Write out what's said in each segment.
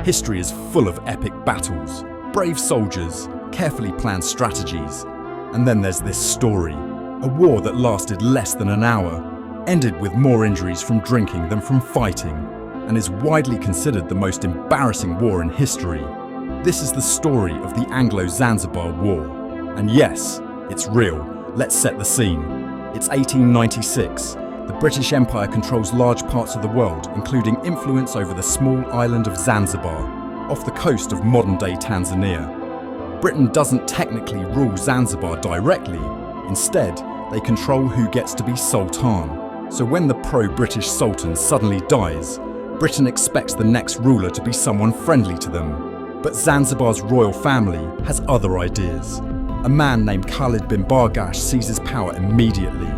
History is full of epic battles, brave soldiers, carefully planned strategies. And then there's this story, a war that lasted less than an hour, ended with more injuries from drinking than from fighting, and is widely considered the most embarrassing war in history. This is the story of the Anglo-Zanzibar War. And yes, it's real. Let's set the scene. It's 1896. The British Empire controls large parts of the world, including influence over the small island of Zanzibar, off the coast of modern-day Tanzania. Britain doesn't technically rule Zanzibar directly. Instead, they control who gets to be Sultan. So when the pro-British Sultan suddenly dies, Britain expects the next ruler to be someone friendly to them. But Zanzibar's royal family has other ideas. A man named Khalid bin Bargash seizes power immediately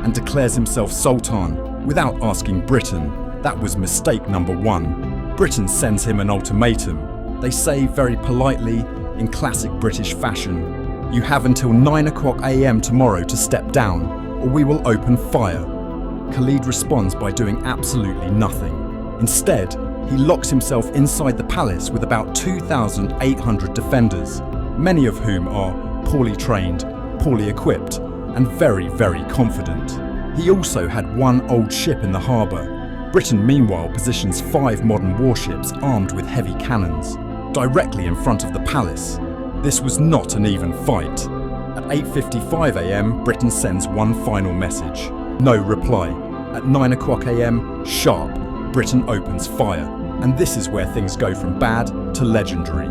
and declares himself Sultan without asking Britain. That was mistake number one. Britain sends him an ultimatum. They say very politely, in classic British fashion, "You have until 9 AM tomorrow to step down, or we will open fire." Khalid responds by doing absolutely nothing. Instead, he locks himself inside the palace with about 2,800 defenders, many of whom are poorly trained, poorly equipped, and very, very confident. He also had one old ship in the harbour. Britain meanwhile positions 5 modern warships armed with heavy cannons, directly in front of the palace. This was not an even fight. At 8:55 AM, Britain sends one final message. No reply. At 9 AM, sharp, Britain opens fire. And this is where things go from bad to legendary.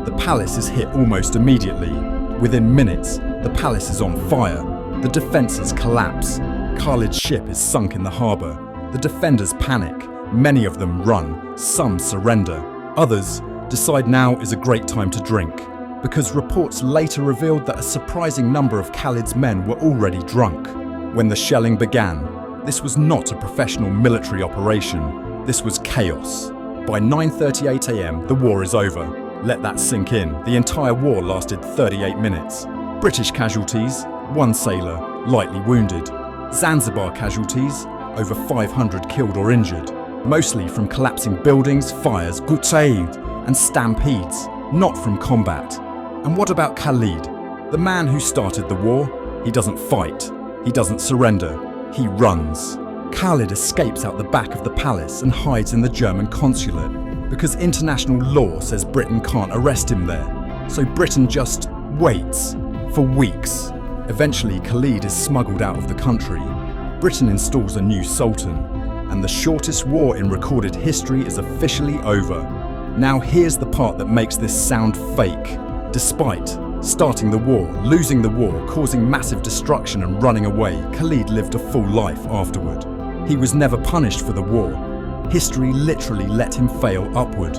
The palace is hit almost immediately. Within minutes, the palace is on fire. The defences collapse. Khalid's ship is sunk in the harbour. The defenders panic. Many of them run. Some surrender. Others decide now is a great time to drink, because reports later revealed that a surprising number of Khalid's men were already drunk. When the shelling began, this was not a professional military operation. This was chaos. By 9:38 AM, the war is over. Let that sink in. The entire war lasted 38 minutes. British casualties, 1 sailor, lightly wounded. Zanzibar casualties, over 500 killed or injured, mostly from collapsing buildings, fires, gutsaid, and stampedes, not from combat. And what about Khalid? The man who started the war? He doesn't fight. He doesn't surrender. He runs. Khalid escapes out the back of the palace and hides in the German consulate, because international law says Britain can't arrest him there. So Britain just waits for weeks. Eventually, Khalid is smuggled out of the country. Britain installs a new sultan, and the shortest war in recorded history is officially over. Now here's the part that makes this sound fake. Despite starting the war, losing the war, causing massive destruction and running away, Khalid lived a full life afterward. He was never punished for the war. History literally let him fail upward.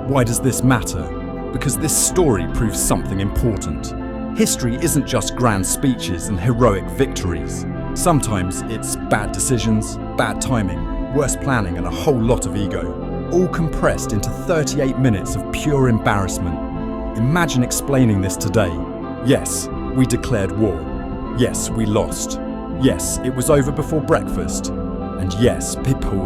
Why does this matter? Because this story proves something important. History isn't just grand speeches and heroic victories. Sometimes it's bad decisions, bad timing, worse planning, and a whole lot of ego, all compressed into 38 minutes of pure embarrassment. Imagine explaining this today. Yes, we declared war. Yes, we lost. Yes, it was over before breakfast. And yes, people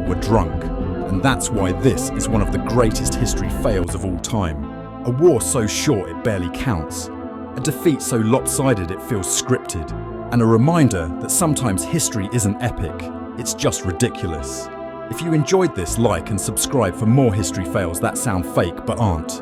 were drunk. And that's why this is one of the greatest history fails of all time. A war so short it barely counts. A defeat so lopsided it feels scripted. And a reminder that sometimes history isn't epic, it's just ridiculous. If you enjoyed this, like and subscribe for more history fails that sound fake but aren't.